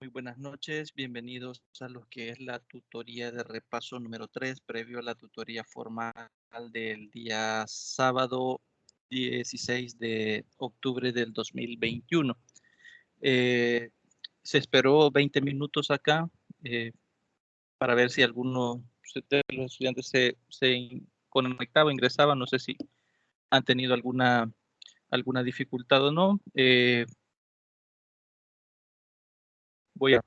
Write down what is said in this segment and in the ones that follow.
Muy buenas noches, bienvenidos a lo que es la tutoría de repaso número 3, previo a la tutoría formal del día sábado 16 de octubre del 2021. Se esperó 20 minutos acá para ver si alguno de los estudiantes se conectaba, ingresaba. No sé si han tenido alguna dificultad o no. Voy a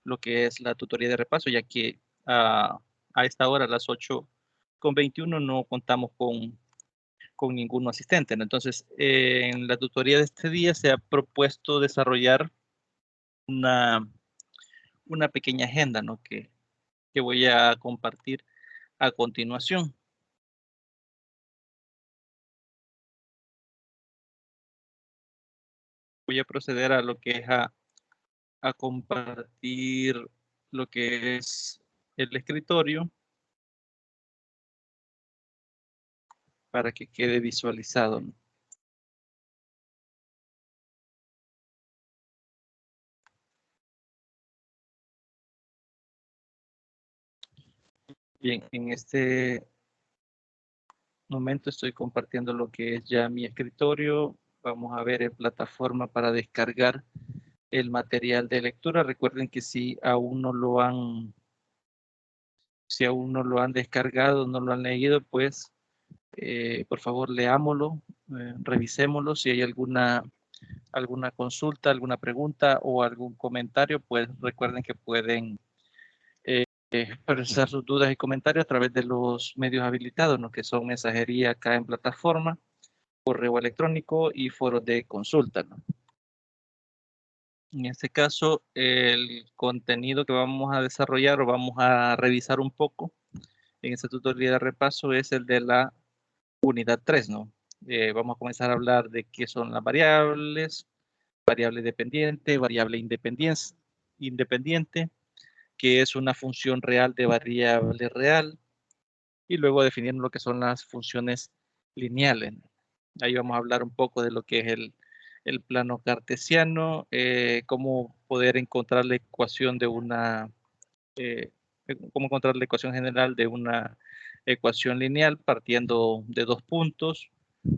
lo que es la tutoría de repaso, ya que a esta hora, a las 8:21, no contamos con ningún asistente, ¿no? Entonces, en la tutoría de este día se ha propuesto desarrollar una, una pequeña agenda, ¿no? que voy a compartir a continuación. Voy a proceder a lo que es a compartir lo que es el escritorio para que quede visualizado, ¿no? Bien, en este momento estoy compartiendo lo que es ya mi escritorio. Vamos a ver en plataforma para descargar el material de lectura. Recuerden que si aún no lo han descargado, no lo han leído, pues por favor leámoslo, revisémoslo. Si hay alguna consulta, alguna pregunta o algún comentario, pues recuerden que pueden expresar sus dudas y comentarios a través de los medios habilitados, ¿no? Que son mensajería acá en plataforma, correo electrónico y foros de consulta, ¿no? En este caso, el contenido que vamos a desarrollar o vamos a revisar un poco en esta tutoría de repaso es el de la unidad 3, ¿no? Vamos a comenzar a hablar de qué son las variables, variable dependiente, variable independiente, qué es una función real de variable real, y luego definir lo que son las funciones lineales. Ahí vamos a hablar un poco de lo que es el plano cartesiano, cómo poder encontrar la ecuación de eh, cómo encontrar la ecuación general de una ecuación lineal partiendo de dos puntos,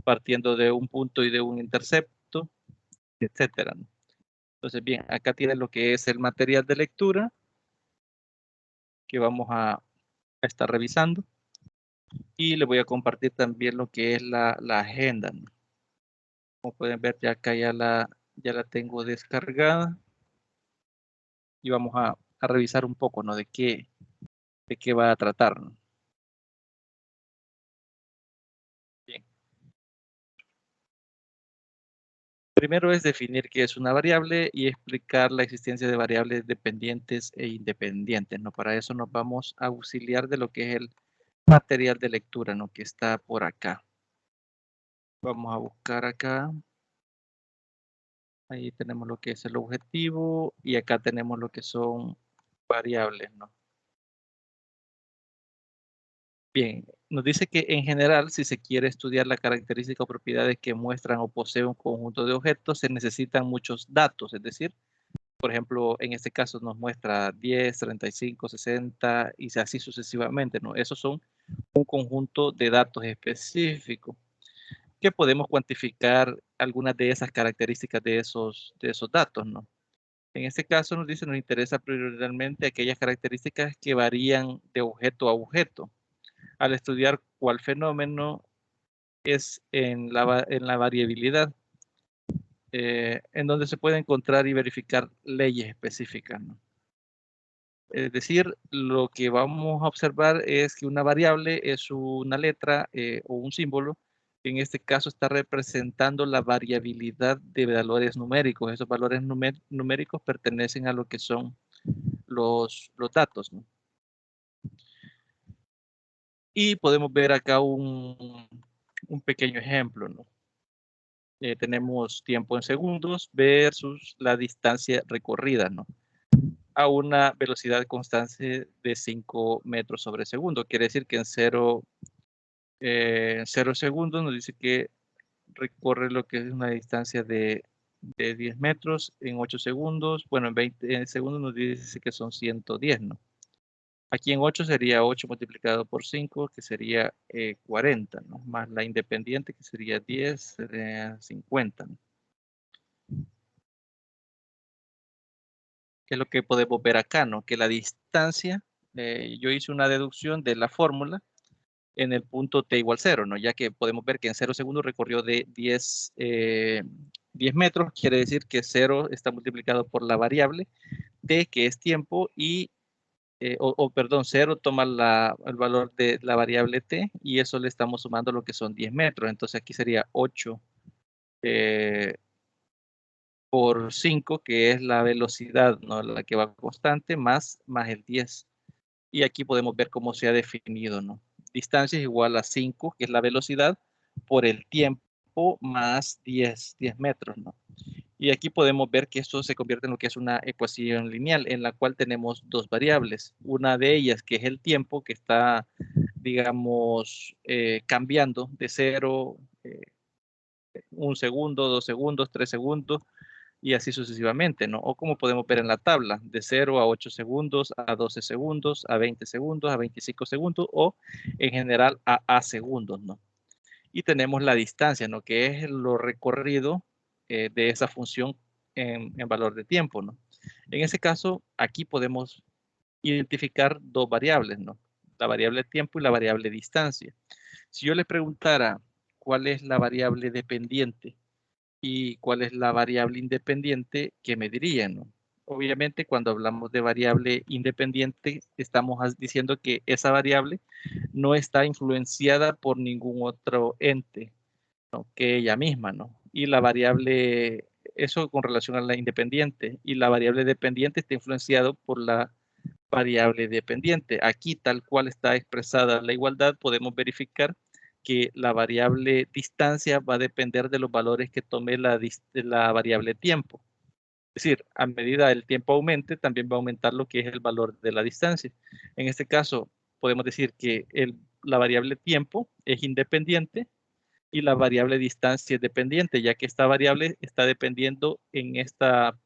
partiendo de un punto y de un intercepto, etcétera, ¿no? Entonces, bien, acá tiene lo que es el material de lectura que vamos a estar revisando. Y le voy a compartir también lo que es la agenda, ¿no? Como pueden ver, ya acá ya la tengo descargada y vamos a revisar un poco, ¿no? De qué va a tratar, ¿no? Bien. Primero es definir qué es una variable y explicar la existencia de variables dependientes e independientes, ¿no? Para eso nos vamos a auxiliar de lo que es el material de lectura, ¿no? Que está por acá. Vamos a buscar acá. Ahí tenemos lo que es el objetivo y acá tenemos lo que son variables, ¿no? Bien, nos dice que en general, si se quiere estudiar la característica o propiedades que muestran o poseen un conjunto de objetos, se necesitan muchos datos, es decir, por ejemplo, en este caso nos muestra 10, 35, 60 y así sucesivamente, ¿no? Esos son un conjunto de datos específicos que podemos cuantificar algunas de esas características de esos datos, ¿no? En este caso nos dice, nos interesa prioritariamente aquellas características que varían de objeto a objeto. Al estudiar cuál fenómeno es en la variabilidad, en donde se puede encontrar y verificar leyes específicas, ¿no? Es decir, lo que vamos a observar es que una variable es una letra o un símbolo, que en este caso está representando la variabilidad de valores numéricos. Esos valores numéricos pertenecen a lo que son los datos, ¿no? Y podemos ver acá un pequeño ejemplo, ¿no? Tenemos tiempo en segundos versus la distancia recorrida, ¿no? A una velocidad constante de 5 metros sobre segundo. Quiere decir que en 0 segundos nos dice que recorre lo que es una distancia de de 10 metros en 8 segundos. Bueno, en 20 segundos nos dice que son 110, ¿no? Aquí en 8 sería 8 multiplicado por 5, que sería 40, ¿no? Más la independiente, que sería 10, sería 50, ¿no? Que es lo que podemos ver acá, ¿no? Que la distancia, yo hice una deducción de la fórmula en el punto t igual 0, ¿no? Ya que podemos ver que en 0 segundos recorrió de 10 metros, quiere decir que 0 está multiplicado por la variable t, que es tiempo, y, perdón, 0 toma el valor de la variable t, y eso le estamos sumando lo que son 10 metros. Entonces aquí sería 8 por 5, que es la velocidad, ¿no? La que va constante, más el 10. Y aquí podemos ver cómo se ha definido, ¿no? Distancia es igual a 5, que es la velocidad, por el tiempo más 10 metros, ¿no? Y aquí podemos ver que esto se convierte en lo que es una ecuación lineal, en la cual tenemos dos variables. Una de ellas, que es el tiempo, que está, digamos, cambiando de 0, 1 segundo, 2 segundos, 3 segundos, y así sucesivamente, ¿no? O como podemos ver en la tabla, de 0 a 8 segundos, a 12 segundos, a 20 segundos, a 25 segundos, o en general a segundos, ¿no? Y tenemos la distancia, ¿no? Que es lo recorrido de esa función en valor de tiempo, ¿no? En ese caso, aquí podemos identificar dos variables, ¿no? La variable tiempo y la variable distancia. Si yo le preguntara cuál es la variable dependiente y cuál es la variable independiente, ¿qué me dirían, no? Obviamente, cuando hablamos de variable independiente, estamos diciendo que esa variable no está influenciada por ningún otro ente, ¿no? Que ella misma, ¿no? Y la variable, eso con relación a la independiente, y la variable dependiente está influenciado por la variable dependiente. Aquí, tal cual está expresada la igualdad, podemos verificar que la variable distancia va a depender de los valores que tome la variable tiempo. Es decir, a medida el tiempo aumente, también va a aumentar lo que es el valor de la distancia. En este caso, podemos decir que la variable tiempo es independiente y la variable distancia es dependiente, ya que esta variable está dependiendo en esta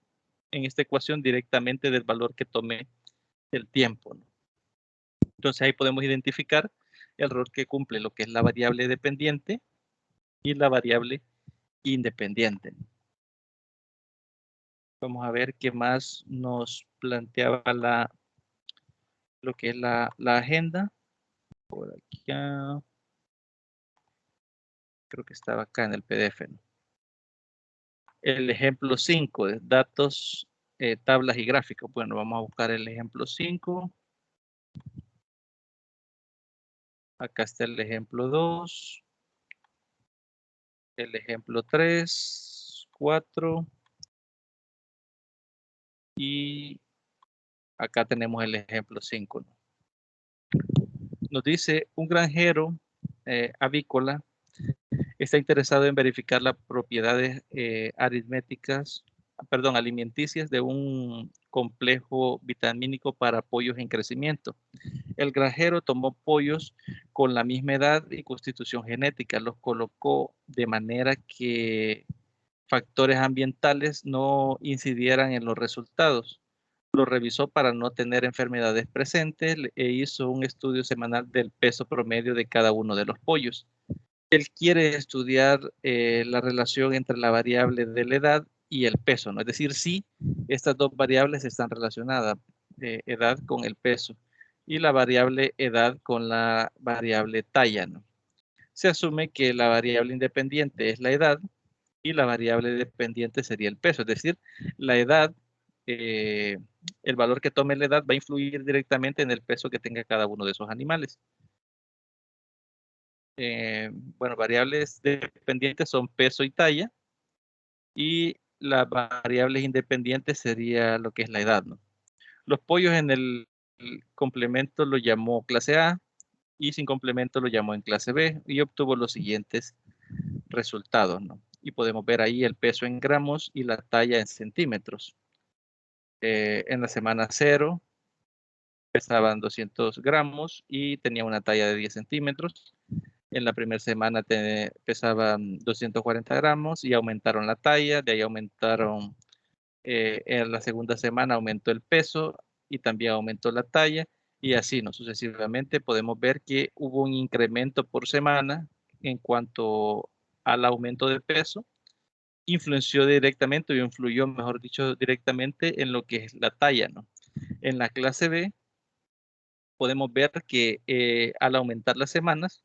ecuación directamente del valor que tome el tiempo, ¿no? Entonces ahí podemos identificar el rol que cumple lo que es la variable dependiente y la variable independiente. Vamos a ver qué más nos planteaba lo que es la agenda. Por aquí, creo que estaba acá en el PDF, ¿no? El ejemplo 5 de datos, tablas y gráficos. Bueno, vamos a buscar el ejemplo 5. Acá está el ejemplo 2, el ejemplo 3, 4 y acá tenemos el ejemplo 5, ¿no? Nos dice un granjero avícola está interesado en verificar las propiedades alimenticias de un complejo vitamínico para pollos en crecimiento. El granjero tomó pollos con la misma edad y constitución genética, los colocó de manera que factores ambientales no incidieran en los resultados. Lo revisó para no tener enfermedades presentes e hizo un estudio semanal del peso promedio de cada uno de los pollos. Él quiere estudiar la relación entre la variable de la edad y el peso, ¿no? Es decir, si estas dos variables están relacionadas, edad con el peso y la variable edad con la variable talla, ¿no? Se asume que la variable independiente es la edad y la variable dependiente sería el peso, es decir, la edad, eh, el valor que tome la edad va a influir directamente en el peso que tenga cada uno de esos animales. Bueno, variables dependientes son peso y talla, y las variables independientes sería lo que es la edad, ¿no? Los pollos en el complemento lo llamó clase A y sin complemento lo llamó en clase B y obtuvo los siguientes resultados, ¿no? Y podemos ver ahí el peso en gramos y la talla en centímetros. En la semana 0 pesaban 200 gramos y tenía una talla de 10 centímetros. En la primera semana pesaban 240 gramos y aumentaron la talla, de ahí aumentaron, en la segunda semana aumentó el peso y también aumentó la talla y así, ¿no? Sucesivamente podemos ver que hubo un incremento por semana en cuanto al aumento de peso, influenció directamente o influyó, mejor dicho, directamente en lo que es la talla, ¿no? En la clase B podemos ver que al aumentar las semanas,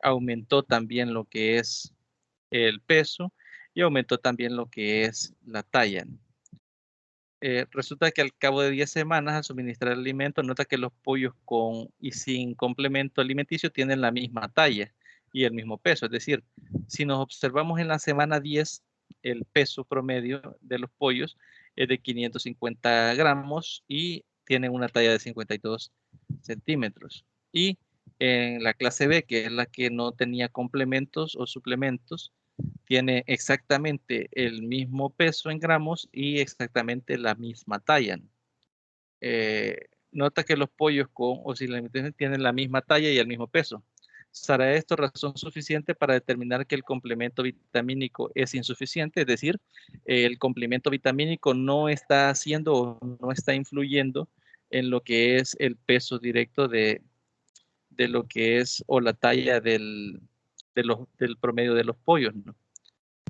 aumentó también lo que es el peso y aumentó también lo que es la talla, ¿no? Resulta que al cabo de 10 semanas al suministrar alimento, nota que los pollos con y sin complemento alimenticio tienen la misma talla y el mismo peso. Es decir, si nos observamos en la semana 10, el peso promedio de los pollos es de 550 gramos y tienen una talla de 52 centímetros. Y en la clase B, que es la que no tenía complementos o suplementos, tiene exactamente el mismo peso en gramos y exactamente la misma talla. Nota que los pollos con o sin alimentación tienen la misma talla y el mismo peso. ¿Será esto razón suficiente para determinar que el complemento vitamínico es insuficiente? Es decir, el complemento vitamínico no está haciendo o no está influyendo en lo que es el peso directo de lo que es o la talla del promedio de los pollos, ¿no?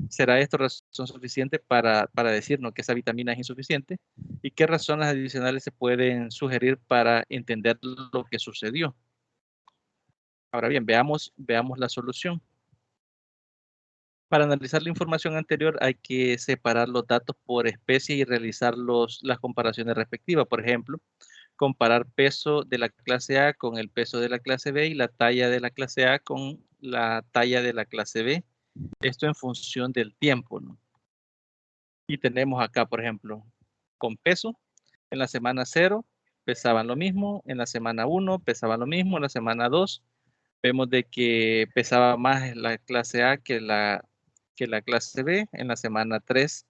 ¿Será esto razón suficiente para decirnos que esa vitamina es insuficiente? ¿Y qué razones adicionales se pueden sugerir para entender lo que sucedió? Ahora bien, veamos la solución. Para analizar la información anterior hay que separar los datos por especie y realizar las comparaciones respectivas. Por ejemplo, comparar peso de la clase A con el peso de la clase B y la talla de la clase A con la talla de la clase B. Esto en función del tiempo, ¿no? Y tenemos acá, por ejemplo, con peso, en la semana 0 pesaban lo mismo, en la semana 1 pesaban lo mismo, en la semana 2 vemos de que pesaba más la clase A que la clase B, en la semana 3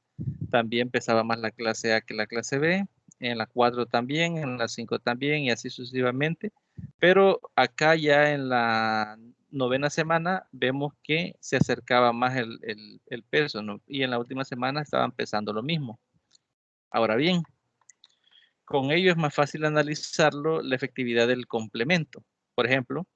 también pesaba más la clase A que la clase B, en la 4 también, en la 5 también y así sucesivamente. Pero acá ya en la novena semana vemos que se acercaba más el peso, ¿no? Y en la última semana estaban pesando lo mismo. Ahora bien, con ello es más fácil analizarlo la efectividad del complemento. Por ejemplo,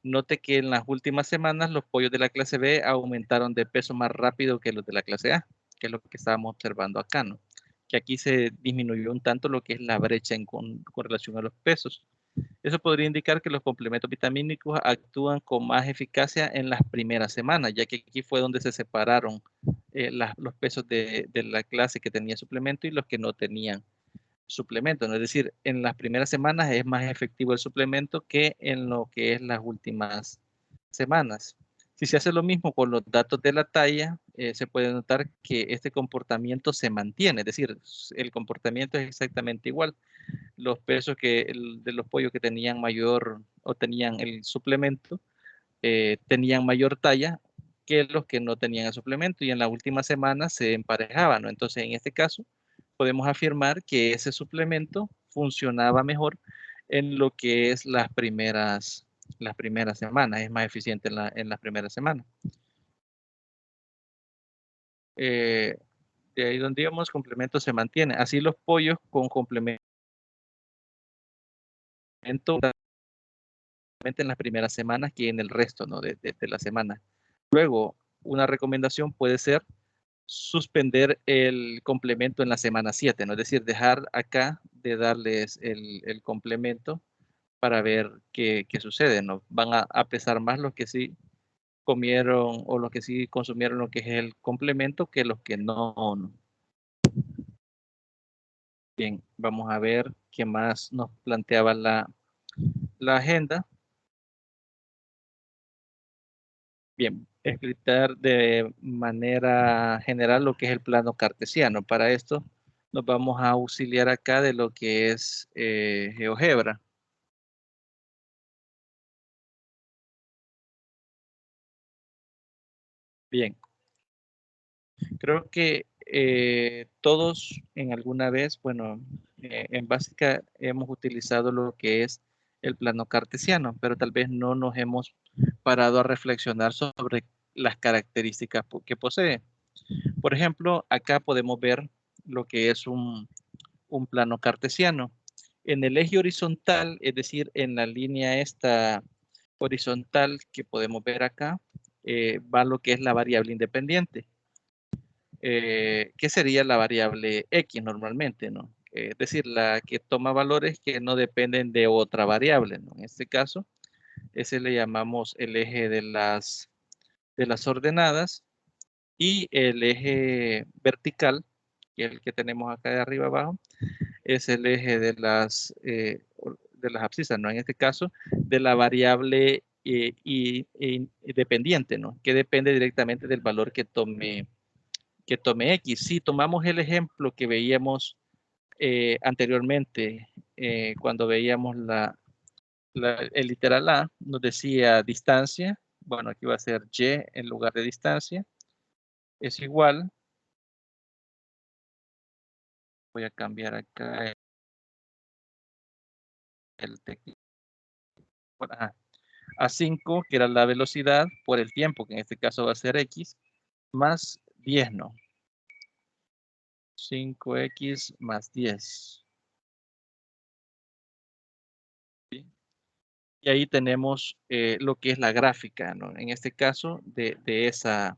note que en las últimas semanas los pollos de la clase B aumentaron de peso más rápido que los de la clase A, que es lo que estábamos observando acá, ¿no? Que aquí se disminuyó un tanto lo que es la brecha con relación a los pesos. Eso podría indicar que los complementos vitamínicos actúan con más eficacia en las primeras semanas, ya que aquí fue donde se separaron los pesos de la clase que tenía suplemento y los que no tenían suplemento, ¿no? Es decir, en las primeras semanas es más efectivo el suplemento que en lo que es las últimas semanas. Si se hace lo mismo con los datos de la talla, se puede notar que este comportamiento se mantiene, es decir, el comportamiento es exactamente igual. Los pesos de los pollos que tenían mayor o tenían el suplemento, tenían mayor talla que los que no tenían el suplemento y en la última semana se emparejaban, ¿no? Entonces, en este caso, podemos afirmar que ese suplemento funcionaba mejor en lo que es las primeras semanas, es más eficiente en las primeras semanas. Eh, de ahí donde digamos complemento se mantiene. Así los pollos con complemento en las primeras semanas que en el resto, ¿no? de la semana. Luego, una recomendación puede ser suspender el complemento en la semana 7, ¿no? Es decir, dejar acá de darles el complemento para ver qué sucede, ¿no? Van a pesar más los que sí comieron o los que sí consumieron lo que es el complemento que los que no, ¿no? Bien, vamos a ver qué más nos planteaba la agenda. Bien, explicar de manera general lo que es el plano cartesiano. Para esto nos vamos a auxiliar acá de lo que es GeoGebra. Bien, creo que todos en alguna vez, bueno, en básica hemos utilizado lo que es el plano cartesiano, pero tal vez no nos hemos parado a reflexionar sobre las características que posee. Por ejemplo, acá podemos ver lo que es un plano cartesiano. En el eje horizontal, es decir, en la línea esta horizontal que podemos ver acá, va lo que es la variable independiente. ¿Qué sería la variable X normalmente, ¿no? Es decir, la que toma valores que no dependen de otra variable, ¿no? En este caso, ese le llamamos el eje de las ordenadas, y el eje vertical, que es el que tenemos acá de arriba abajo, es el eje de las abscisas, ¿no? En este caso, de la variable dependiente, ¿no? Que depende directamente del valor que tome X. Si tomamos el ejemplo que veíamos anteriormente, cuando veíamos el literal A, nos decía distancia. Bueno, aquí va a ser Y en lugar de distancia. Es igual. Voy a cambiar acá el texto. A 5, que era la velocidad, por el tiempo, que en este caso va a ser X, más 10, ¿no? 5X más 10. ¿Sí? Y ahí tenemos lo que es la gráfica, ¿no? En este caso, de esa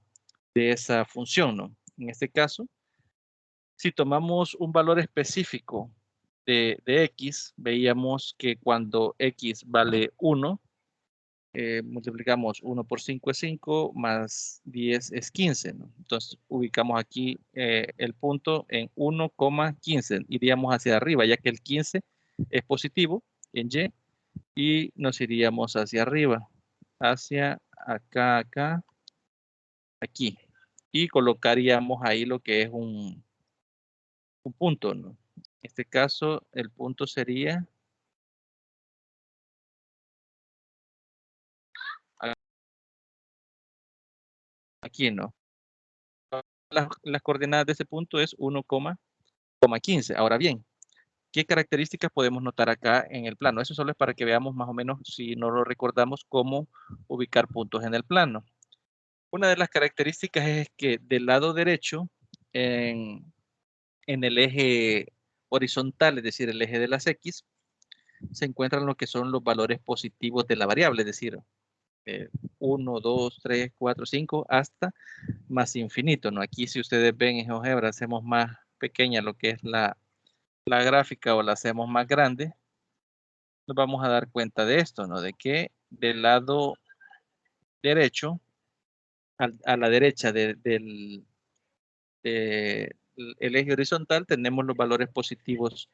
función, ¿no? En este caso, si tomamos un valor específico de X, veíamos que cuando X vale 1, multiplicamos 1 por 5 es 5, más 10 es 15, ¿no? Entonces ubicamos aquí el punto en 1,15. Iríamos hacia arriba, ya que el 15 es positivo en Y, y nos iríamos hacia arriba, hacia acá, aquí. Y colocaríamos ahí lo que es un punto, ¿no? En este caso, el punto sería aquí, ¿no? Las coordenadas de ese punto es 1,15. Ahora bien, ¿qué características podemos notar acá en el plano? Eso solo es para que veamos más o menos, si no lo recordamos, cómo ubicar puntos en el plano. Una de las características es que del lado derecho, en el eje horizontal, es decir, el eje de las X, se encuentran lo que son los valores positivos de la variable, es decir, 1, 2, 3, 4, 5, hasta más infinito, ¿no? Aquí, si ustedes ven en GeoGebra, hacemos más pequeña lo que es la gráfica, o la hacemos más grande, nos vamos a dar cuenta de esto, ¿no? De que del lado derecho, a la derecha del el eje horizontal, tenemos los valores positivos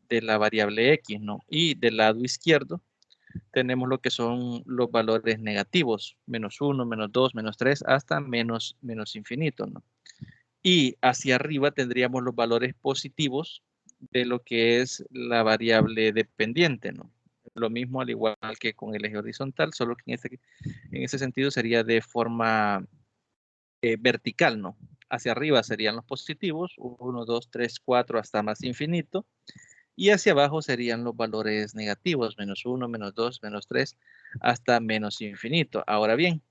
de la variable X, ¿no? Y del lado izquierdo tenemos lo que son los valores negativos, menos 1, menos 2, menos 3, hasta menos infinito, ¿no? Y hacia arriba tendríamos los valores positivos de lo que es la variable dependiente, ¿no? Lo mismo al igual que con el eje horizontal, solo que en ese sentido sería de forma vertical, ¿no? Hacia arriba serían los positivos, 1, 2, 3, 4, hasta más infinito. Y hacia abajo serían los valores negativos, menos 1, menos 2, menos 3, hasta menos infinito. Ahora bien,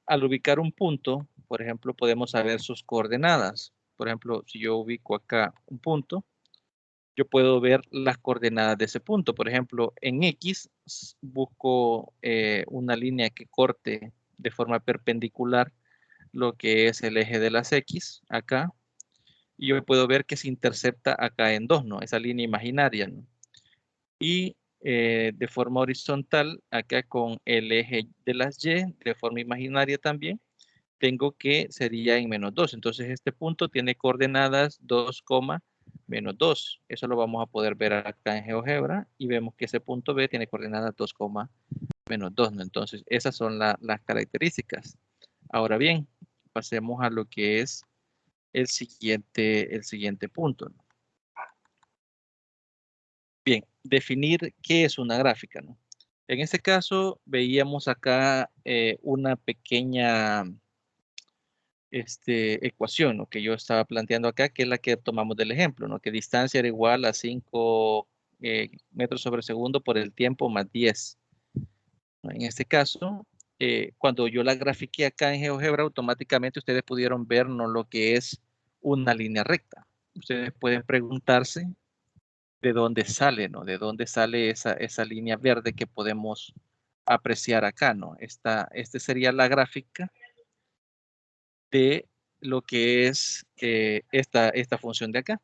al ubicar un punto, por ejemplo, podemos saber sus coordenadas. Por ejemplo, si yo ubico acá un punto, yo puedo ver las coordenadas de ese punto. Por ejemplo, en X busco una línea que corte de forma perpendicular lo que es el eje de las X acá, y yo puedo ver que se intercepta acá en 2, ¿no? Esa línea imaginaria, ¿no? Y de forma horizontal, acá con el eje de las Y, de forma imaginaria también, tengo que sería en menos 2. Entonces este punto tiene coordenadas 2, menos 2. Eso lo vamos a poder ver acá en GeoGebra, y vemos que ese punto B tiene coordenadas 2, menos 2, ¿no? Entonces esas son las características. Ahora bien, pasemos a lo que es el siguiente punto, ¿no? Bien, definir qué es una gráfica, ¿no? En este caso veíamos acá una pequeña ecuación, ¿no? Que yo estaba planteando acá, que es la que tomamos del ejemplo, ¿no? Que distancia era igual a 5 metros sobre segundo por el tiempo más 10. En este caso, cuando yo la grafiqué acá en GeoGebra, automáticamente ustedes pudieron ver no lo que es una línea recta. Ustedes pueden preguntarse de dónde sale, ¿no? De dónde sale esa línea verde que podemos apreciar acá, ¿no? Este sería la gráfica de lo que es esta función de acá.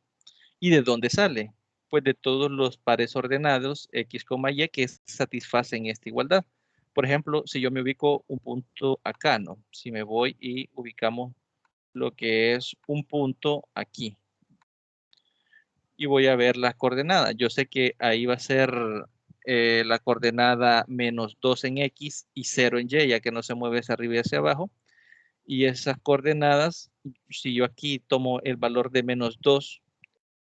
¿Y de dónde sale? Pues de todos los pares ordenados X, Y que satisfacen esta igualdad. Por ejemplo, si yo me ubico un punto acá, ¿no? Si me voy y ubicamos lo que es un punto aquí. Y voy a ver las coordenadas. Yo sé que ahí va a ser la coordenada -2 en X y 0 en Y, ya que no se mueve hacia arriba y hacia abajo. Y esas coordenadas, si yo aquí tomo el valor de -2,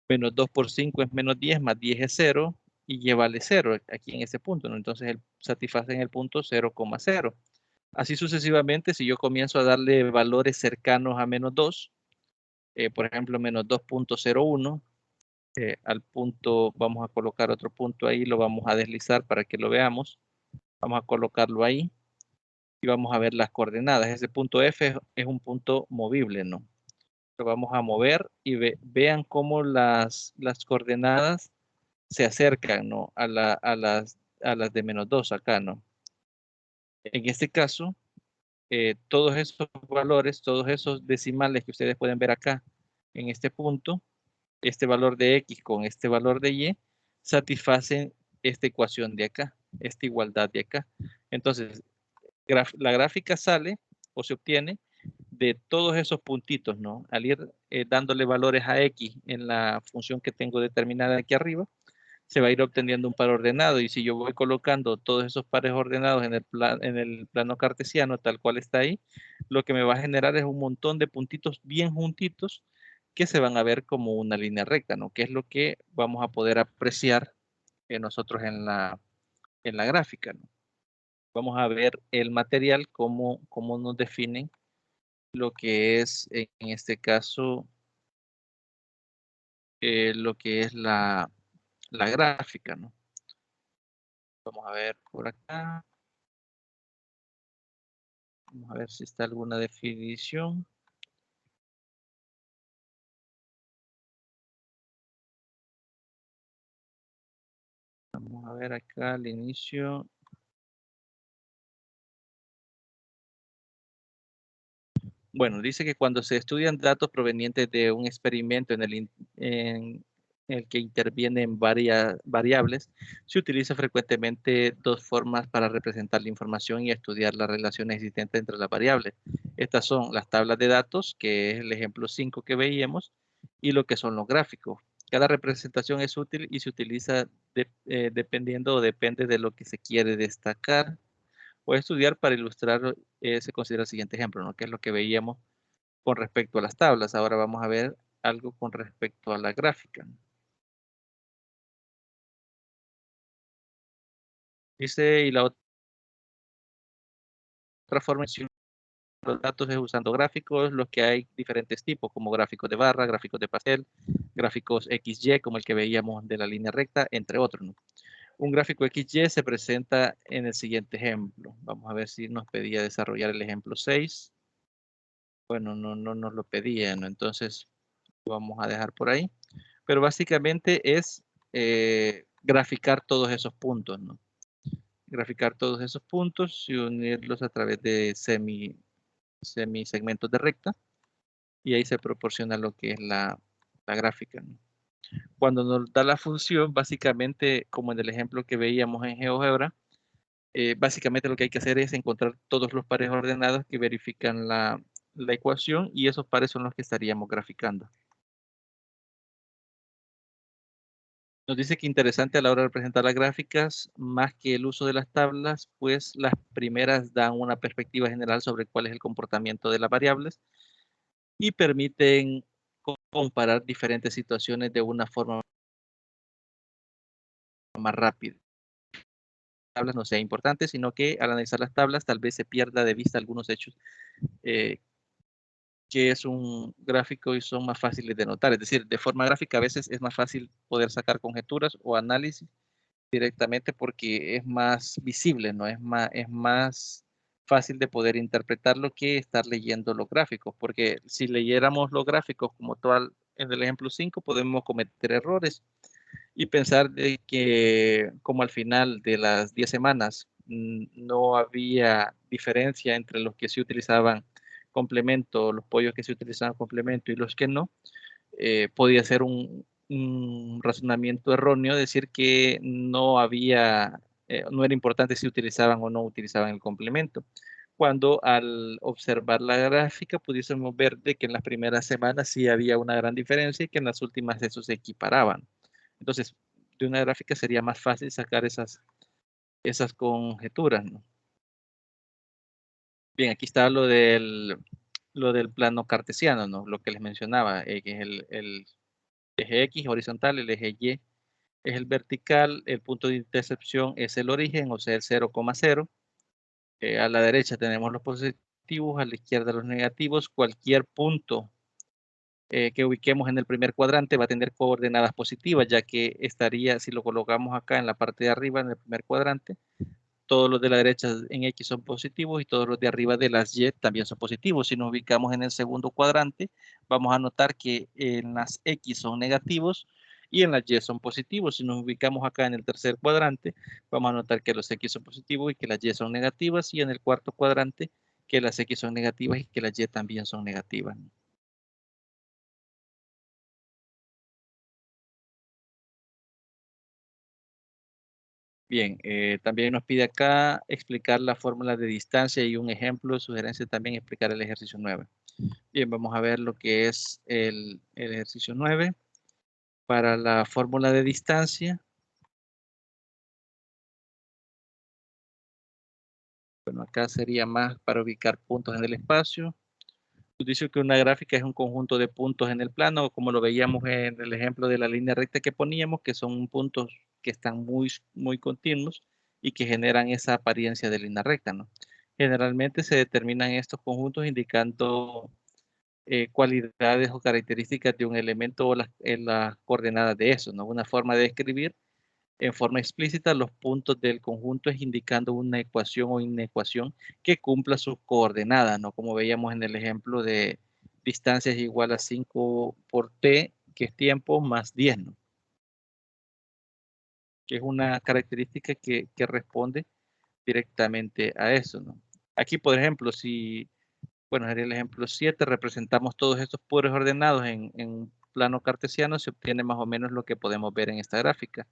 -2 por 5 es -10, más 10 es 0, y Y vale 0 aquí en ese punto, ¿no? Entonces satisface en el punto 0,0. Así sucesivamente, si yo comienzo a darle valores cercanos a -2, por ejemplo, -2.01, al punto, vamos a colocar otro punto ahí, lo vamos a deslizar para que lo veamos. Vamos a colocarlo ahí y vamos a ver las coordenadas. Ese punto F es un punto movible, ¿no? Lo vamos a mover y vean cómo las coordenadas se acercan, ¿no? a las de -2 acá, ¿no? En este caso, todos esos valores, todos esos decimales que ustedes pueden ver acá en este punto, este valor de X con este valor de Y, satisfacen esta ecuación de acá, esta igualdad de acá. Entonces, la gráfica sale o se obtiene de todos esos puntitos, ¿no? Al ir dándole valores a X en la función que tengo determinada aquí arriba, se va a ir obteniendo un par ordenado. Y si yo voy colocando todos esos pares ordenados en el plano cartesiano, tal cual está ahí, lo que me va a generar es un montón de puntitos bien juntitos que se van a ver como una línea recta, ¿no? Que es lo que vamos a poder apreciar nosotros en la gráfica, ¿no? Vamos a ver el material, cómo nos definen lo que es, en este caso, lo que es la gráfica, ¿no? Vamos a ver por acá. Vamos a ver si está alguna definición. Vamos a ver acá al inicio. Bueno, dice que cuando se estudian datos provenientes de un experimento en el que intervienen varias variables, se utiliza frecuentemente dos formas para representar la información y estudiar las relaciones existentes entre las variables. Estas son las tablas de datos, que es el ejemplo 5 que veíamos, y lo que son los gráficos. Cada representación es útil y se utiliza dependiendo o depende de lo que se quiere destacar o estudiar. Para ilustrar, se considera el siguiente ejemplo, ¿no? Que es lo que veíamos con respecto a las tablas. Ahora vamos a ver algo con respecto a la gráfica. Dice, y la otra forma de los datos es usando gráficos, los que hay diferentes tipos, como gráficos de barra, gráficos de pastel, gráficos XY, como el que veíamos de la línea recta, entre otros, ¿no? Un gráfico XY se presenta en el siguiente ejemplo. Vamos a ver si nos pedía desarrollar el ejemplo 6. Bueno, no nos lo pedía, ¿no? Entonces, lo vamos a dejar por ahí. Pero básicamente es graficar todos esos puntos, ¿no? Graficar todos esos puntos y unirlos a través de semisegmentos de recta, y ahí se proporciona lo que es la gráfica, ¿no? Cuando nos da la función, básicamente, como en el ejemplo que veíamos en GeoGebra, básicamente lo que hay que hacer es encontrar todos los pares ordenados que verifican la ecuación, y esos pares son los que estaríamos graficando. Nos dice que interesante a la hora de representar las gráficas, más que el uso de las tablas, pues las primeras dan una perspectiva general sobre cuál es el comportamiento de las variables y permiten comparar diferentes situaciones de una forma más rápida. Tablas no sea importante, sino que al analizar las tablas tal vez se pierda de vista algunos hechos que es un gráfico y son más fáciles de notar. Es decir, de forma gráfica a veces es más fácil poder sacar conjeturas o análisis directamente porque es más visible, ¿no? Es más fácil de poder interpretarlo que estar leyendo los gráficos, porque si leyéramos los gráficos como tal en el ejemplo 5, podemos cometer errores y pensar de que como al final de las 10 semanas no había diferencia entre los que se utilizaban complemento, los pollos que se utilizaban complemento y los que no, podía ser un razonamiento erróneo decir que no había, no era importante si utilizaban o no utilizaban el complemento. Cuando al observar la gráfica pudiésemos ver de que en las primeras semanas sí había una gran diferencia y que en las últimas eso se equiparaban. Entonces, de una gráfica sería más fácil sacar esas conjeturas, ¿no? Bien, aquí está lo del plano cartesiano, ¿no? Lo que les mencionaba, que es el eje X horizontal, el eje Y es el vertical, el punto de intercepción es el origen, o sea, el 0,0. A la derecha tenemos los positivos, a la izquierda los negativos. Cualquier punto que ubiquemos en el primer cuadrante va a tener coordenadas positivas, ya que estaría, si lo colocamos acá en la parte de arriba, en el primer cuadrante, todos los de la derecha en X son positivos y todos los de arriba de las Y también son positivos. Si nos ubicamos en el segundo cuadrante, vamos a notar que en las X son negativos y en las Y son positivos. Si nos ubicamos acá en el tercer cuadrante, vamos a notar que los X son positivos y que las Y son negativas, y en el cuarto cuadrante que las X son negativas y que las Y también son negativas. Bien, también nos pide acá explicar la fórmula de distancia y un ejemplo, sugerencia también explicar el ejercicio 9. Bien, vamos a ver lo que es el ejercicio 9. Para la fórmula de distancia, bueno, acá sería más para ubicar puntos en el espacio. Dice que una gráfica es un conjunto de puntos en el plano, como lo veíamos en el ejemplo de la línea recta que poníamos, que son puntos que están muy continuos y que generan esa apariencia de línea recta, ¿no? Generalmente se determinan estos conjuntos indicando cualidades o características de un elemento o las coordenadas de eso, ¿no? Una forma de describir en forma explícita los puntos del conjunto es indicando una ecuación o inecuación que cumpla sus coordenadas, ¿no? Como veíamos en el ejemplo de distancia es igual a 5 por t, que es tiempo, más 10, ¿no? Que es una característica que responde directamente a eso, ¿no? Aquí, por ejemplo, si, bueno, sería el ejemplo 7, representamos todos estos puros ordenados en un plano cartesiano, se obtiene más o menos lo que podemos ver en esta gráfica.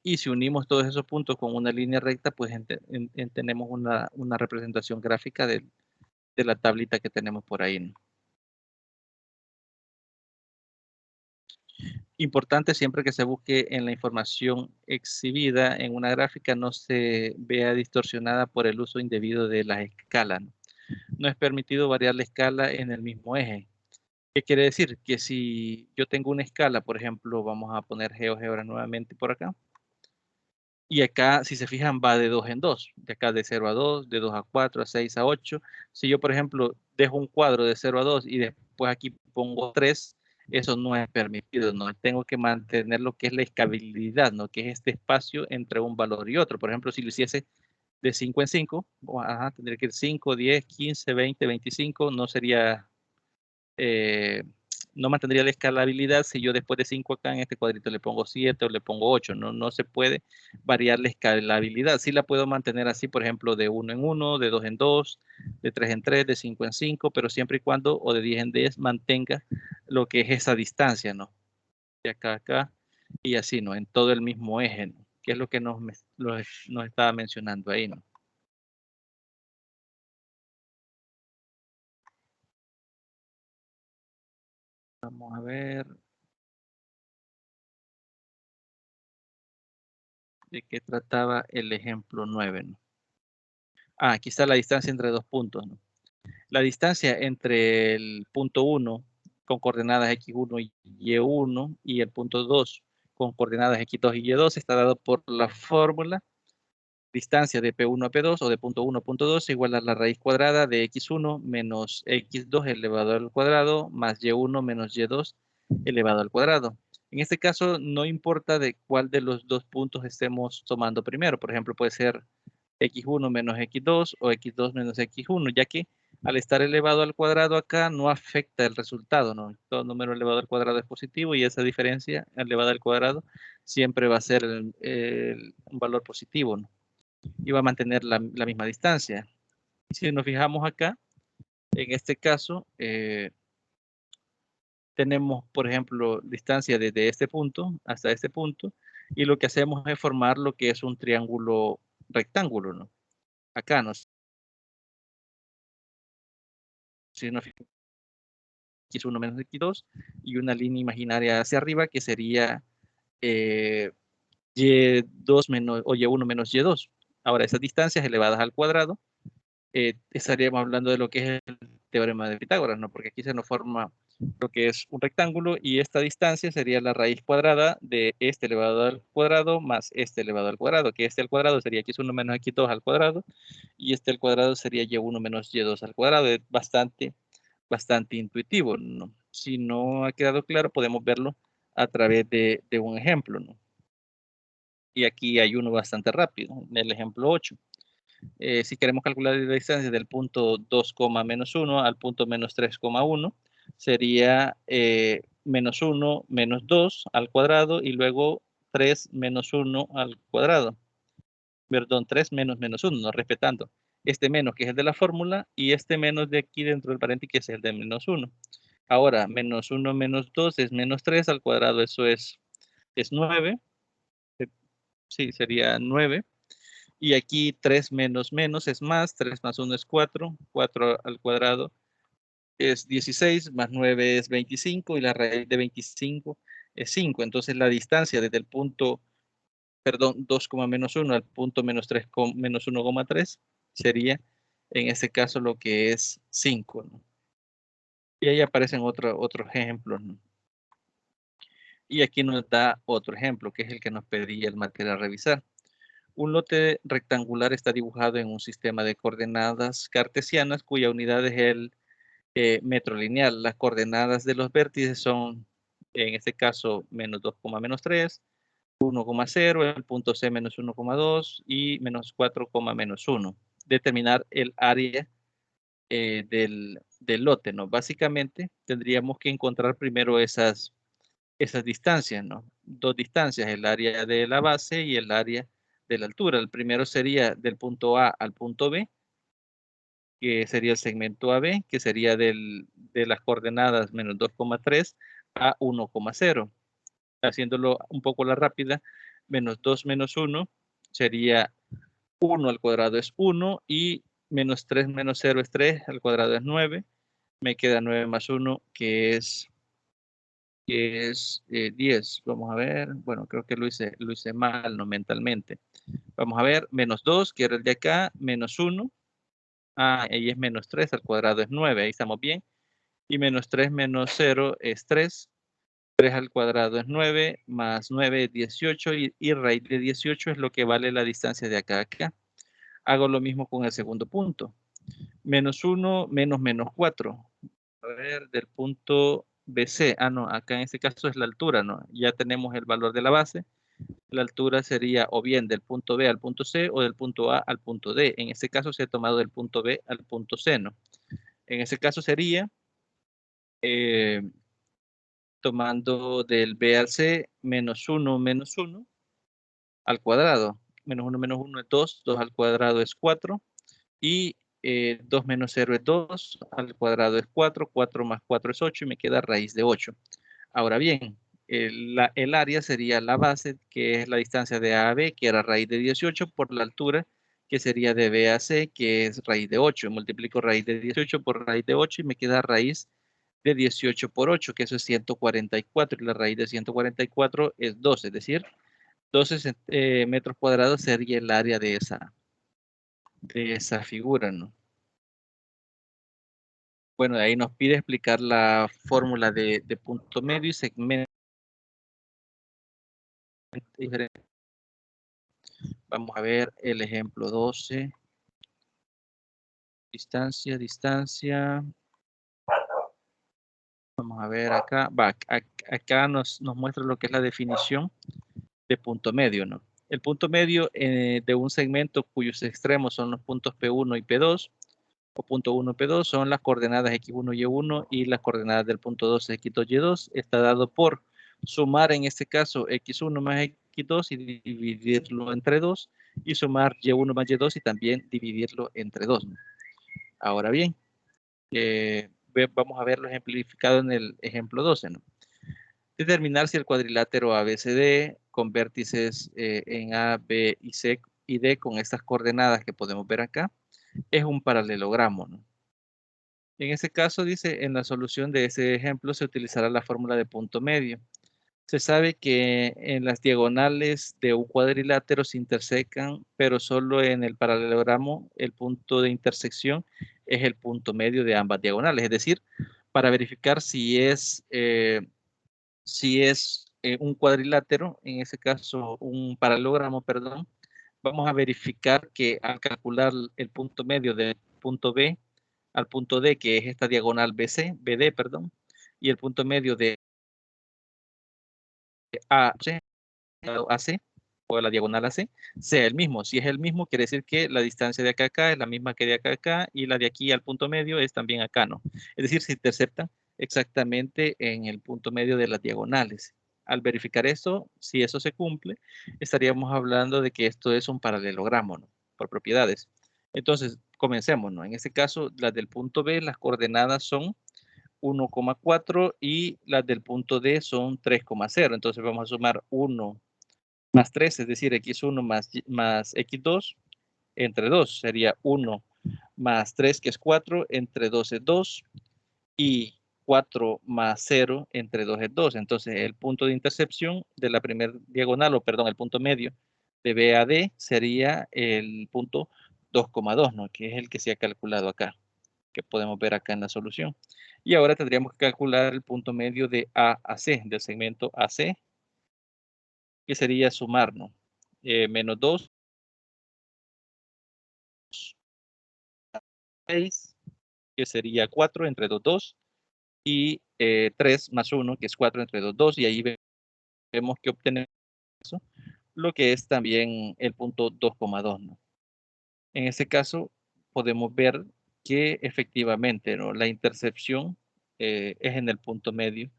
Y si unimos todos esos puntos con una línea recta, pues tenemos una representación gráfica de la tablita que tenemos por ahí, ¿no? Importante siempre que se busque en la información exhibida en una gráfica no se vea distorsionada por el uso indebido de las escalas, ¿no? No es permitido variar la escala en el mismo eje. ¿Qué quiere decir? Que si yo tengo una escala, por ejemplo, vamos a poner GeoGebra nuevamente por acá. Y acá, si se fijan, va de 2 en 2. De acá de 0 a 2, de 2 a 4, a 6, a 8. Si yo, por ejemplo, dejo un cuadro de 0 a 2 y después aquí pongo 3, eso no es permitido, ¿no? Tengo que mantener lo que es la escalabilidad, ¿no? Que es este espacio entre un valor y otro. Por ejemplo, si lo hiciese de 5 en 5, tendría que ir 5, 10, 15, 20, 25, no sería no mantendría la escalabilidad si yo después de 5 acá en este cuadrito le pongo 7 o le pongo 8. No se puede variar la escalabilidad. Sí la puedo mantener así, por ejemplo, de 1 en 1, de 2 en 2, de 3 en 3, de 5 en 5, pero siempre y cuando, o de 10 en 10, mantenga lo que es esa distancia, ¿no? De acá a acá y así, ¿no? En todo el mismo eje, ¿no? Que es lo que nos estaba mencionando ahí, ¿no? Vamos a ver de qué trataba el ejemplo 9, ¿no? Aquí está la distancia entre dos puntos, ¿no? La distancia entre el punto 1 con coordenadas x1 y y1 y el punto 2 con coordenadas x2 y y2 está dado por la fórmula distancia de P1 a P2 o de punto 1 a punto 2 igual a la raíz cuadrada de x1 menos x2 elevado al cuadrado más y1 menos y2 elevado al cuadrado. En este caso, no importa de cuál de los dos puntos estemos tomando primero. Por ejemplo, puede ser x1 menos x2 o x2 menos x1, ya que al estar elevado al cuadrado acá no afecta el resultado, ¿no? Todo número elevado al cuadrado es positivo y esa diferencia elevada al cuadrado siempre va a ser un valor positivo, ¿no? Y va a mantener la misma distancia. Si nos fijamos acá, en este caso, tenemos, por ejemplo, distancia desde este punto hasta este punto, y lo que hacemos es formar lo que es un triángulo rectángulo, ¿no? Acá, ¿no? Si nos fijamos, x1 menos x2, y una línea imaginaria hacia arriba que sería y2 menos, o y1 menos y2. Ahora, esas distancias elevadas al cuadrado, estaríamos hablando de lo que es el teorema de Pitágoras, ¿no? Porque aquí se nos forma lo que es un rectángulo y esta distancia sería la raíz cuadrada de este elevado al cuadrado más este elevado al cuadrado, que este al cuadrado sería x1 menos x2 al cuadrado y este al cuadrado sería y1 menos y2 al cuadrado. Es bastante intuitivo, ¿no? Si no ha quedado claro, podemos verlo a través de un ejemplo, ¿no? Y aquí hay uno bastante rápido, en el ejemplo 8. Si queremos calcular la distancia del punto 2, menos 1 al punto menos 3,1, sería menos 1 menos 2 al cuadrado y luego 3 menos 1 al cuadrado. Perdón, 3 menos menos 1, no respetando. Este menos que es el de la fórmula y este menos de aquí dentro del paréntesis que es el de menos 1. Ahora, menos 1 menos 2 es menos 3 al cuadrado, eso es 9. Sí, sería 9. Y aquí 3 menos menos es más, 3 más 1 es 4, 4 al cuadrado es 16, más 9 es 25 y la raíz de 25 es 5. Entonces la distancia desde el punto, perdón, 2, menos 1 al punto menos 3, menos 1,3 sería en este caso lo que es 5, ¿no? Y ahí aparecen otros ejemplos, ¿no? Y aquí nos da otro ejemplo, que es el que nos pedía el material a revisar. Un lote rectangular está dibujado en un sistema de coordenadas cartesianas cuya unidad es el metro lineal. Las coordenadas de los vértices son, en este caso, menos 2, menos 3, 1,0, el punto C menos 1,2 y menos 4, menos 1. Determinar el área del lote, ¿no? Básicamente, tendríamos que encontrar primero esas distancias, ¿no? Dos distancias, el área de la base y el área de la altura. El primero sería del punto A al punto B, que sería el segmento AB, que sería de las coordenadas menos 2,3 a 1,0. Haciéndolo un poco la rápida, menos 2 menos 1 sería 1 al cuadrado es 1 y menos 3 menos 0 es 3, al cuadrado es 9. Me queda 9 más 1, que es 10. Vamos a ver, bueno, creo que lo hice mal, no mentalmente. Vamos a ver, menos 2, que era el de acá, menos 1. Ahí es menos 3, al cuadrado es 9, ahí estamos bien. Y menos 3 menos 0 es 3. 3 al cuadrado es 9, más 9 es 18 y raíz de 18 es lo que vale la distancia de acá a acá. Hago lo mismo con el segundo punto. Menos 1 menos menos 4. A ver, del punto BC. No, acá en este caso es la altura, ¿no? Ya tenemos el valor de la base. La altura sería o bien del punto B al punto C o del punto A al punto D. En este caso se ha tomado del punto B al punto C, ¿no? En ese caso sería tomando del B al C menos 1 al cuadrado. Menos 1 es 2, 2 al cuadrado es 4 y 2 menos 0 es 2, al cuadrado es 4, 4 más 4 es 8 y me queda raíz de 8. Ahora bien, el área sería la base, que es la distancia de A a B, que era raíz de 18, por la altura, que sería de B a C, que es raíz de 8. Multiplico raíz de 18 por raíz de 8 y me queda raíz de 18 por 8, que eso es 144, y la raíz de 144 es 12, es decir, 12 metros cuadrados sería el área de esa figura, ¿no? Bueno, de ahí nos pide explicar la fórmula de punto medio y segmento diferente. Vamos a ver el ejemplo 12. Distancia. Vamos a ver acá. Acá nos muestra lo que es la definición de punto medio, ¿no? El punto medio de un segmento cuyos extremos son los puntos P1 y P2, o punto 1, P2, son las coordenadas X1, Y1 y las coordenadas del punto 2, X2, Y2. Está dado por sumar, en este caso, X1 más X2 y dividirlo entre 2, y sumar Y1 más Y2 y también dividirlo entre 2, ¿no? Ahora bien, vamos a verlo ejemplificado en el ejemplo 12, ¿no? Determinar si el cuadrilátero ABCD con vértices en A, B y C y D con estas coordenadas que podemos ver acá es un paralelogramo, ¿no? En este caso dice, en la solución de ese ejemplo se utilizará la fórmula de punto medio. Se sabe que en las diagonales de un cuadrilátero se intersecan, pero solo en el paralelogramo el punto de intersección es el punto medio de ambas diagonales. Es decir, para verificar si es un cuadrilátero, en ese caso un paralelogramo, perdón, vamos a verificar que al calcular el punto medio del punto B al punto D, que es esta diagonal BD, perdón, y el punto medio de AC, o la diagonal AC, sea el mismo. Si es el mismo, quiere decir que la distancia de acá a acá es la misma que de acá a acá, y la de aquí al punto medio es también acá, ¿no? Es decir, se interceptan exactamente en el punto medio de las diagonales. Al verificar esto, si eso se cumple, estaríamos hablando de que esto es un paralelogramo, ¿no? Por propiedades. Entonces, comencemos, ¿no? En este caso, las del punto B, las coordenadas son 1,4 y las del punto D son 3,0. Entonces vamos a sumar 1 más 3, es decir, x1 más x2 entre 2. Sería 1 más 3, que es 4, entre 2 es 2, y 4 más 0 entre 2 es 2. Entonces el punto de intercepción de la primera diagonal, o perdón, el punto medio de B a D sería el punto 2,2, ¿no? Que es el que se ha calculado acá, que podemos ver acá en la solución. Y ahora tendríamos que calcular el punto medio de A a C, del segmento AC, que sería sumar, ¿no? Menos 2, 6, que sería 4 entre 2, 2, y 3 más 1, que es 4 entre 2, 2, y ahí vemos que obtenemos eso, lo que es también el punto 2,2, ¿no? En este caso, podemos ver que efectivamente, ¿no?, la intercepción es en el punto medio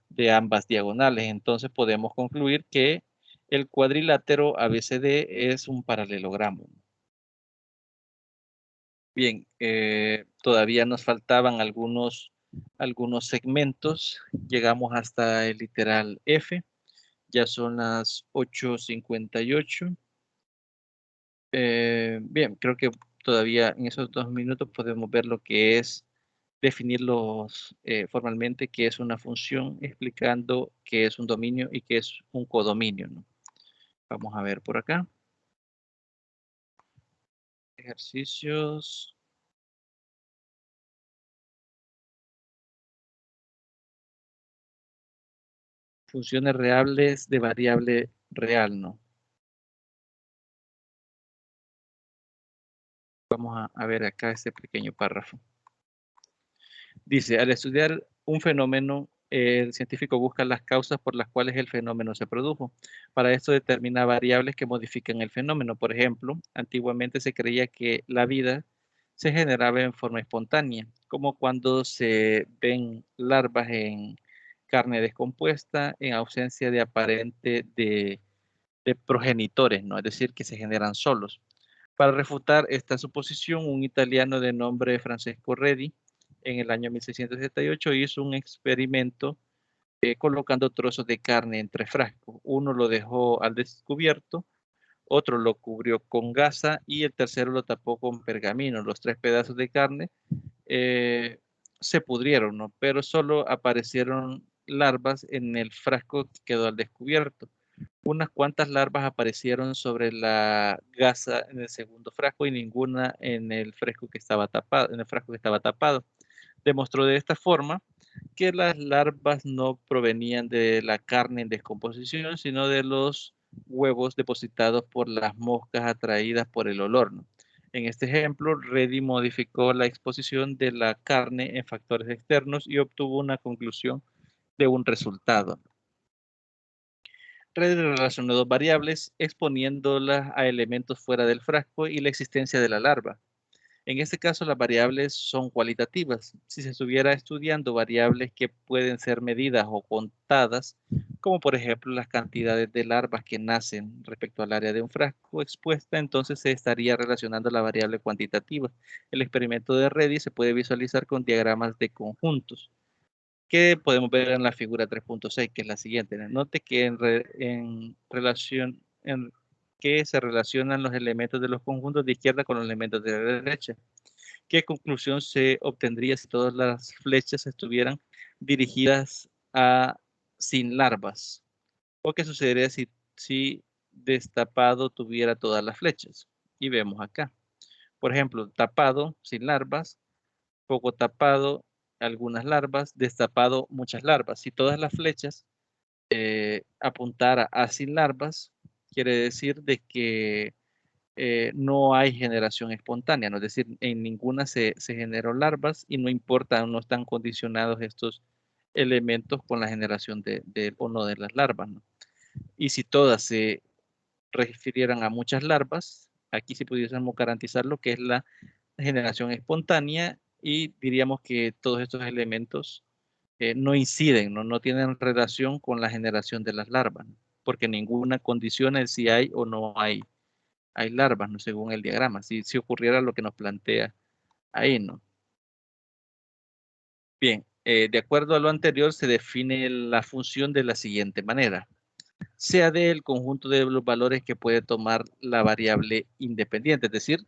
de ambas diagonales. Entonces podemos concluir que el cuadrilátero ABCD es un paralelogramo. Bien, todavía nos faltaban algunos segmentos. Llegamos hasta el literal F. Ya son las 8:58. Bien, creo que todavía en esos 2 minutos podemos ver lo que es definirlos formalmente, qué es una función, explicando qué es un dominio y qué es un codominio, ¿no? Vamos a ver por acá. Ejercicios. Funciones reales de variable real, ¿no? Vamos a ver acá este pequeño párrafo. Dice, al estudiar un fenómeno, el científico busca las causas por las cuales el fenómeno se produjo. Para esto determina variables que modifican el fenómeno. Por ejemplo, antiguamente se creía que la vida se generaba en forma espontánea, como cuando se ven larvas en carne descompuesta en ausencia de aparente de progenitores, ¿no? Es decir, que se generan solos. Para refutar esta suposición, un italiano de nombre Francesco Redi, en el año 1678, hizo un experimento colocando trozos de carne entre frascos. Uno lo dejó al descubierto, otro lo cubrió con gasa y el tercero lo tapó con pergamino. Los 3 pedazos de carne se pudrieron, ¿no? Pero solo aparecieron larvas en el frasco que quedó al descubierto. Unas cuantas larvas aparecieron sobre la gasa en el segundo frasco y ninguna en el frasco que estaba tapado. Demostró de esta forma que las larvas no provenían de la carne en descomposición, sino de los huevos depositados por las moscas atraídas por el olor, ¿no? En este ejemplo, Reddy modificó la exposición de la carne en factores externos y obtuvo una conclusión de un resultado. Reddy relacionó dos variables exponiéndolas a elementos fuera del frasco y la existencia de la larva. En este caso, las variables son cualitativas. Si se estuviera estudiando variables que pueden ser medidas o contadas, como por ejemplo las cantidades de larvas que nacen respecto al área de un frasco expuesta, entonces se estaría relacionando la variable cuantitativa. El experimento de Reddy se puede visualizar con diagramas de conjuntos, que podemos ver en la figura 3.6, que es la siguiente. Note que que se relacionan los elementos de los conjuntos de izquierda con los elementos de la derecha. ¿Qué conclusión se obtendría si todas las flechas estuvieran dirigidas a sin larvas? ¿O qué sucedería si destapado tuviera todas las flechas? Y vemos acá. Por ejemplo, tapado, sin larvas, poco tapado, algunas larvas, destapado, muchas larvas. Si todas las flechas apuntara a sin larvas, quiere decir de que no hay generación espontánea, ¿no? Es decir, en ninguna se generó larvas y no importa, no están condicionados estos elementos con la generación o no de las larvas, ¿no? Y si todas se refirieran a muchas larvas, aquí sí pudiésemos garantizar lo que es la generación espontánea y diríamos que todos estos elementos no inciden, ¿no? No tienen relación con la generación de las larvas, ¿no? Porque ninguna condiciona el si hay o no hay larvas, ¿no? Según el diagrama, si ocurriera lo que nos plantea ahí, ¿no? Bien, de acuerdo a lo anterior, se define la función de la siguiente manera. Sea del conjunto de los valores que puede tomar la variable independiente, es decir,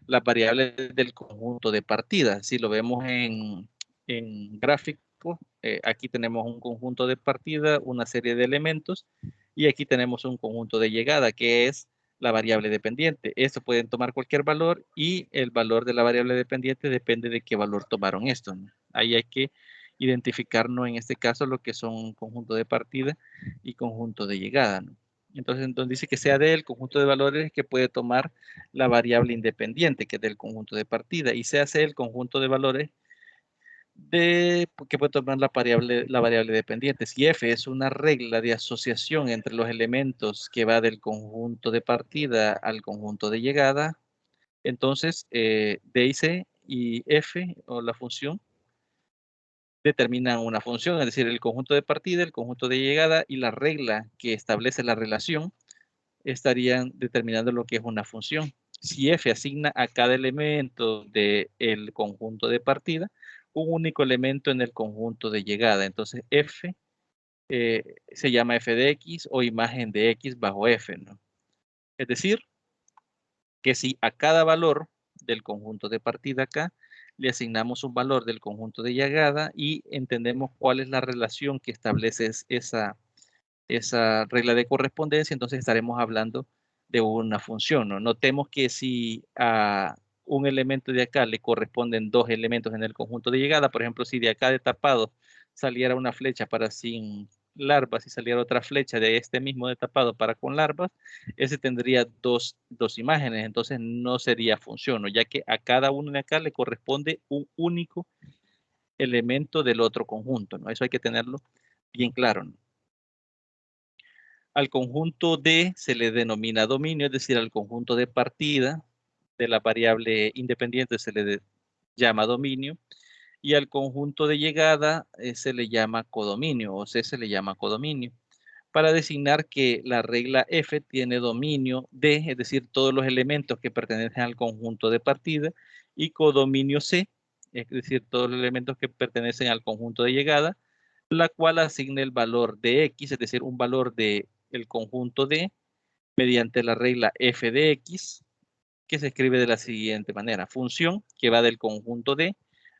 la variable del conjunto de partida. Si lo vemos en gráfico, aquí tenemos un conjunto de partida, una serie de elementos, y aquí tenemos un conjunto de llegada, que es la variable dependiente. Esto pueden tomar cualquier valor y el valor de la variable dependiente depende de qué valor tomaron esto, ¿no? Ahí hay que identificarnos en este caso lo que son conjunto de partida y conjunto de llegada, ¿no? Entonces dice que sea del conjunto de valores que puede tomar la variable independiente, que es del conjunto de partida, y se hace el conjunto de valores que puede tomar la variable dependiente. Si F es una regla de asociación entre los elementos que va del conjunto de partida al conjunto de llegada, entonces D y C y F, o la función, determinan una función, es decir, el conjunto de partida, el conjunto de llegada y la regla que establece la relación estarían determinando lo que es una función. Si F asigna a cada elemento del conjunto de partida un único elemento en el conjunto de llegada, entonces F se llama f de x o imagen de x bajo F, ¿no? Es decir, que si a cada valor del conjunto de partida acá le asignamos un valor del conjunto de llegada y entendemos cuál es la relación que establece esa regla de correspondencia, entonces estaremos hablando de una función, ¿no? Notemos que si a un elemento de acá le corresponden dos elementos en el conjunto de llegada, por ejemplo, si de acá de tapado saliera una flecha para sin larvas y saliera otra flecha de este mismo de tapado para con larvas, ese tendría dos imágenes, entonces no sería función, ¿no? Ya que a cada uno de acá le corresponde un único elemento del otro conjunto, ¿no? Eso hay que tenerlo bien claro, ¿no? Al conjunto D se le denomina dominio, es decir, al conjunto de partida de la variable independiente se le llama dominio, y al conjunto de llegada se le llama codominio, o C se le llama codominio, para designar que la regla F tiene dominio D, es decir, todos los elementos que pertenecen al conjunto de partida, y codominio C, es decir, todos los elementos que pertenecen al conjunto de llegada, la cual asigna el valor de X, es decir, un valor de el conjunto D mediante la regla f de x, que se escribe de la siguiente manera. Función que va del conjunto D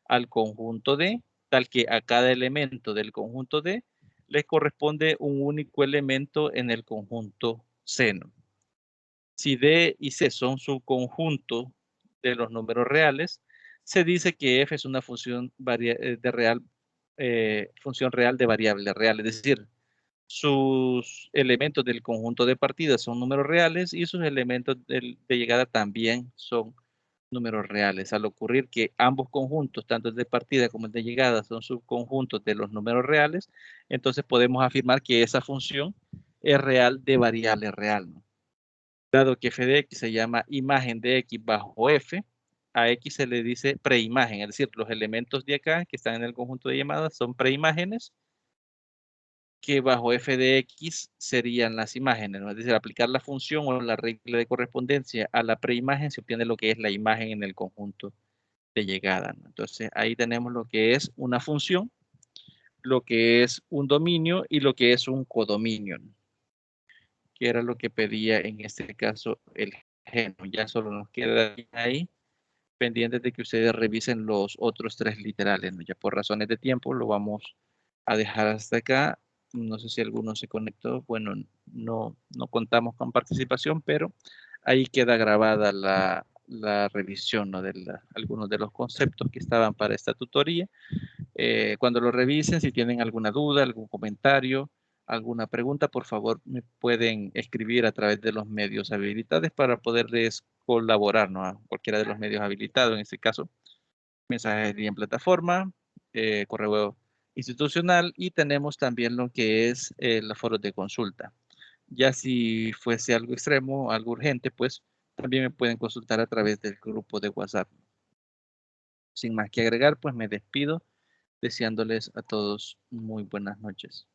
al conjunto D, tal que a cada elemento del conjunto D le corresponde un único elemento en el conjunto seno. Si D y C son subconjunto de los números reales, se dice que f es una función función real de variable real, es decir, sus elementos del conjunto de partida son números reales y sus elementos de llegada también son números reales. Al ocurrir que ambos conjuntos, tanto el de partida como el de llegada, son subconjuntos de los números reales, entonces podemos afirmar que esa función es real de variable real, ¿no? Dado que f de x se llama imagen de x bajo f, a x se le dice preimagen, es decir, los elementos de acá que están en el conjunto de llamadas son preimágenes, que bajo f de x serían las imágenes, ¿no? Es decir, aplicar la función o la regla de correspondencia a la preimagen se obtiene lo que es la imagen en el conjunto de llegada, ¿no? Entonces ahí tenemos lo que es una función, lo que es un dominio y lo que es un codominio, ¿no? Que era lo que pedía en este caso el geno. Ya solo nos queda ahí pendientes de que ustedes revisen los otros tres literales, ¿no? Ya por razones de tiempo lo vamos a dejar hasta acá. No sé si alguno se conectó. Bueno, no contamos con participación, pero ahí queda grabada la revisión, ¿no? Algunos de los conceptos que estaban para esta tutoría. Cuando lo revisen, si tienen alguna duda, algún comentario, alguna pregunta, por favor me pueden escribir a través de los medios habilitados para poderles colaborar, ¿no? A cualquiera de los medios habilitados, en este caso, mensajería en plataforma, correo institucional y tenemos también lo que es los foros de consulta. Ya si fuese algo extremo, algo urgente, pues también me pueden consultar a través del grupo de WhatsApp. Sin más que agregar, pues me despido deseándoles a todos muy buenas noches.